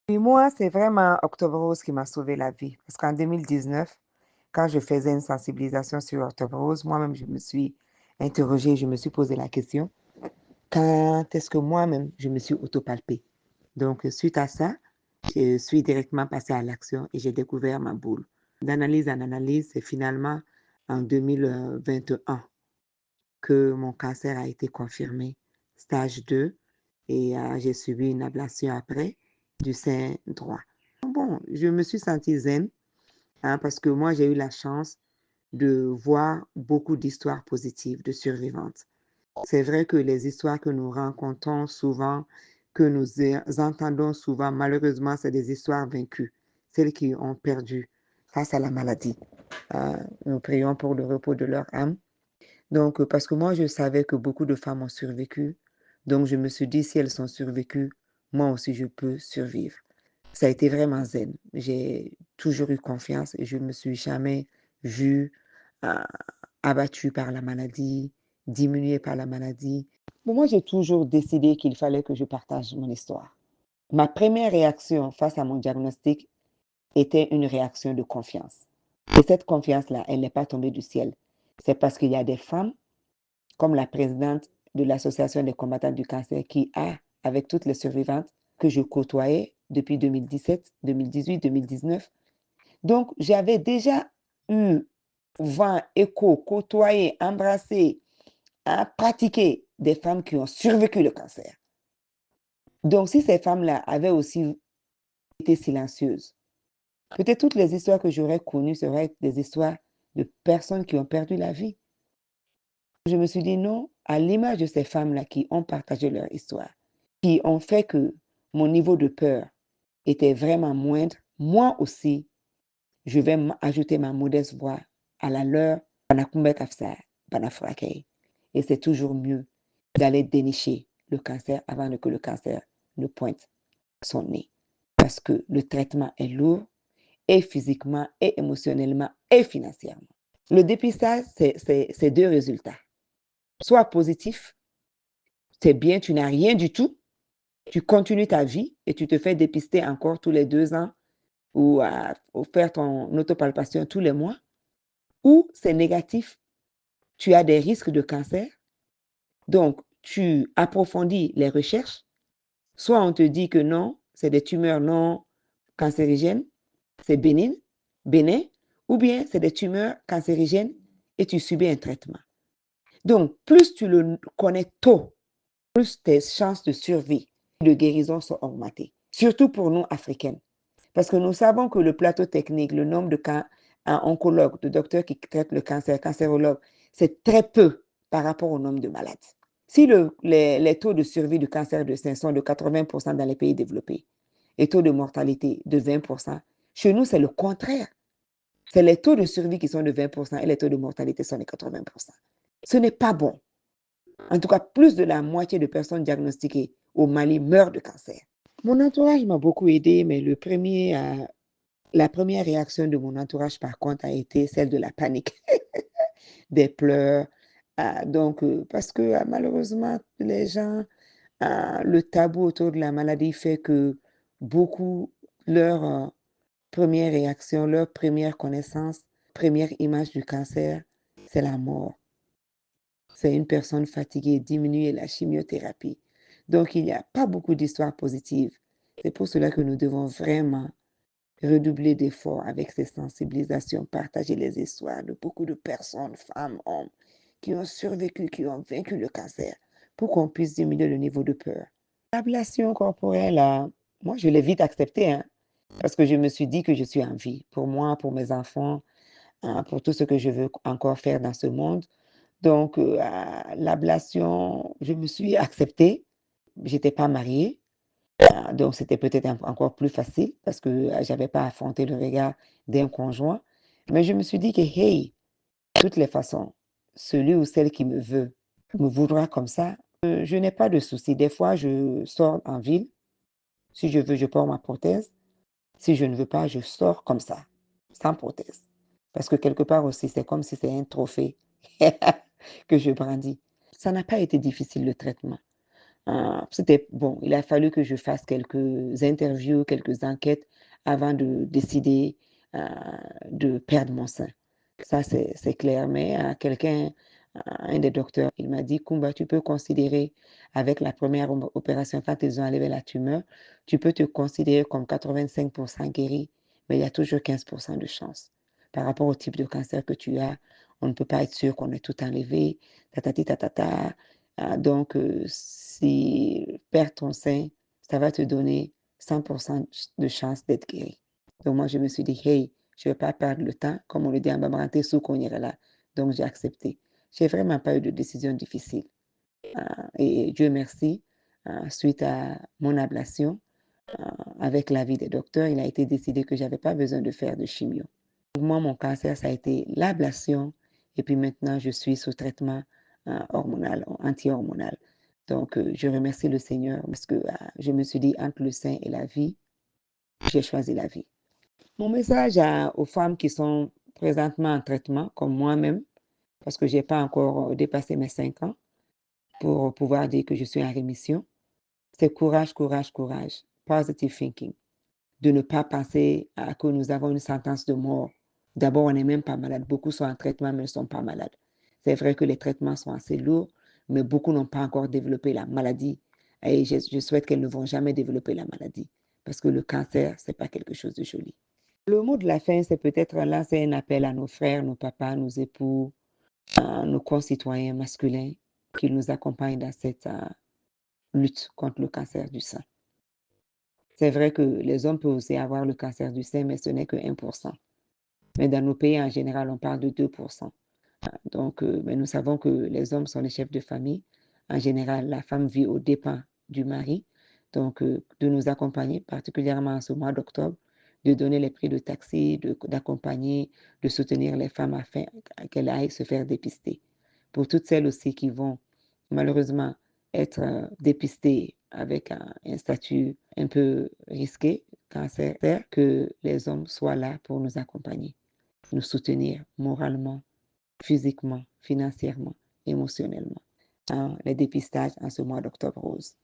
Et moi, c'est vraiment Octobre Rose qui m'a sauvé la vie. Parce qu'en 2019, quand je faisais une sensibilisation sur Octobre Rose, moi-même, je me suis interrogée, je me suis posé la question, quand est-ce que moi-même, je me suis autopalpée? Donc, suite à ça, je suis directement passée à l'action et j'ai découvert ma boule. D'analyse en analyse, c'est finalement en 2021 que mon cancer a été confirmé, stage 2, et j'ai subi une ablation après du sein droit. Bon, je me suis sentie zen, hein, parce que moi, j'ai eu la chance de voir beaucoup d'histoires positives de survivantes. C'est vrai que les histoires que nous rencontrons souvent, que nous entendons souvent, malheureusement, c'est des histoires vaincues, celles qui ont perdu face à la maladie. Nous prions pour le repos de leur âme. Donc, parce que moi, je savais que beaucoup de femmes ont survécu. Donc, je me suis dit, si elles ont survécu, moi aussi, je peux survivre. Ça a été vraiment zen. J'ai toujours eu confiance et je ne me suis jamais vue euh, abattue par la maladie, diminuée par la maladie. Bon, moi, j'ai toujours décidé qu'il fallait que je partage mon histoire. Ma première réaction face à mon diagnostic était une réaction de confiance. Et cette confiance-là, elle n'est pas tombée du ciel. C'est parce qu'il y a des femmes comme la présidente de l'Association des combattants du cancer qui a, avec toutes les survivantes que je côtoyais depuis 2017, 2018, 2019. Donc, j'avais déjà eu vent, écho, côtoyé, embrassé, pratiqué des femmes qui ont survécu le cancer. Donc, si ces femmes-là avaient aussi été silencieuses, peut-être toutes les histoires que j'aurais connues seraient des histoires de personnes qui ont perdu la vie. Je me suis dit non, à l'image de ces femmes-là qui ont partagé leur histoire, qui ont fait que mon niveau de peur était vraiment moindre, moi aussi, je vais ajouter ma modeste voix à la leur. Et c'est toujours mieux d'aller dénicher le cancer avant que le cancer ne pointe son nez. Parce que le traitement est lourd, et physiquement, et émotionnellement, et financièrement. Le dépistage, c'est deux résultats. Soit positif, c'est bien, tu n'as rien du tout, tu continues ta vie et tu te fais dépister encore tous les 2 ans ou faire ton autopalpation tous les mois, ou c'est négatif, tu as des risques de cancer, donc tu approfondis les recherches, soit on te dit que non, c'est des tumeurs non cancérigènes, c'est bénin, ou bien c'est des tumeurs cancérigènes et tu subis un traitement. Donc, plus tu le connais tôt, plus tes chances de survie, de guérison sont augmentées, surtout pour nous, Africaines. Parce que nous savons que le plateau technique, le nombre de oncologues, de docteurs qui traitent le cancer, cancérologues, c'est très peu par rapport au nombre de malades. Si les taux de survie du cancer de sein sont de 80% dans les pays développés et taux de mortalité de 20%, chez nous, c'est le contraire. C'est les taux de survie qui sont de 20% et les taux de mortalité sont de 80%. Ce n'est pas bon. En tout cas, plus de la moitié de personnes diagnostiquées au Mali meurent de cancer. Mon entourage m'a beaucoup aidé, mais la première réaction de mon entourage, par contre, a été celle de la panique, des pleurs. Parce que malheureusement, les gens, le tabou autour de la maladie fait que beaucoup, leur première réaction, leur première connaissance, première image du cancer, c'est la mort. C'est une personne fatiguée, diminuée, la chimiothérapie. Donc, il n'y a pas beaucoup d'histoires positives. C'est pour cela que nous devons vraiment redoubler d'efforts avec ces sensibilisations, partager les histoires de beaucoup de personnes, femmes, hommes, qui ont survécu, qui ont vaincu le cancer, pour qu'on puisse diminuer le niveau de peur. L'ablation corporelle, moi, je l'ai vite acceptée, hein, parce que je me suis dit que je suis en vie, pour moi, pour mes enfants, pour tout ce que je veux encore faire dans ce monde. Donc, l'ablation, je me suis acceptée. Je n'étais pas mariée. Donc, c'était peut-être encore plus facile parce que je n'avais pas affronté le regard d'un conjoint. Mais je me suis dit que, hey, de toutes les façons, celui ou celle qui me veut me voudra comme ça. Je n'ai pas de souci. Des fois, je sors en ville. Si je veux, je porte ma prothèse. Si je ne veux pas, je sors comme ça, sans prothèse. Parce que quelque part aussi, c'est comme si c'est un trophée que je brandis. Ça n'a pas été difficile le traitement. C'était bon, il a fallu que je fasse quelques interviews, quelques enquêtes avant de décider de perdre mon sein. Ça, c'est clair. Mais un des docteurs, il m'a dit, Kumba, tu peux considérer, avec la première opération, quand ils ont enlevé la tumeur, tu peux te considérer comme 85% guéri, mais il y a toujours 15% de chance. Par rapport au type de cancer que tu as, on ne peut pas être sûr qu'on ait tout enlevé, tatati tatata. Donc, si perdre ton sein, ça va te donner 100% de chance d'être guéri. Donc, moi, je me suis dit, hey, je ne vais pas perdre le temps. Comme on le dit en Bamranté, sous qu'on irait là. Donc, j'ai accepté. J'ai vraiment pas eu de décision difficile. Et Dieu merci, suite à mon ablation, avec l'avis des docteurs, il a été décidé que je n'avais pas besoin de faire de chimio. Pour moi, mon cancer, ça a été l'ablation. Et puis maintenant, je suis sous traitement hormonal, anti-hormonal. Donc, je remercie le Seigneur parce que je me suis dit, entre le sein et la vie, j'ai choisi la vie. Mon message aux femmes qui sont présentement en traitement, comme moi-même, parce que je n'ai pas encore dépassé mes 5 ans, pour pouvoir dire que je suis en rémission, c'est courage, courage, courage. Positive thinking. De ne pas penser que nous avons une sentence de mort. D'abord, on n'est même pas malade. Beaucoup sont en traitement, mais ne sont pas malades. C'est vrai que les traitements sont assez lourds, mais beaucoup n'ont pas encore développé la maladie. Et je souhaite qu'elles ne vont jamais développer la maladie, parce que le cancer, ce n'est pas quelque chose de joli. Le mot de la fin, c'est peut-être lancer un appel à nos frères, nos papas, nos époux, à nos concitoyens masculins qui nous accompagnent dans cette lutte contre le cancer du sein. C'est vrai que les hommes peuvent aussi avoir le cancer du sein, mais ce n'est que 1%. Mais dans nos pays, en général, on parle de 2%. Donc, mais nous savons que les hommes sont les chefs de famille. En général, la femme vit aux dépens du mari. Donc, de nous accompagner, particulièrement en ce mois d'octobre, de donner les prix de taxi, d'accompagner, de soutenir les femmes afin qu'elles aillent se faire dépister. Pour toutes celles aussi qui vont malheureusement être dépistées avec un statut un peu risqué, cancer, que les hommes soient là pour nous accompagner, nous soutenir moralement, physiquement, financièrement, émotionnellement. Les dépistages en ce mois d'octobre rose.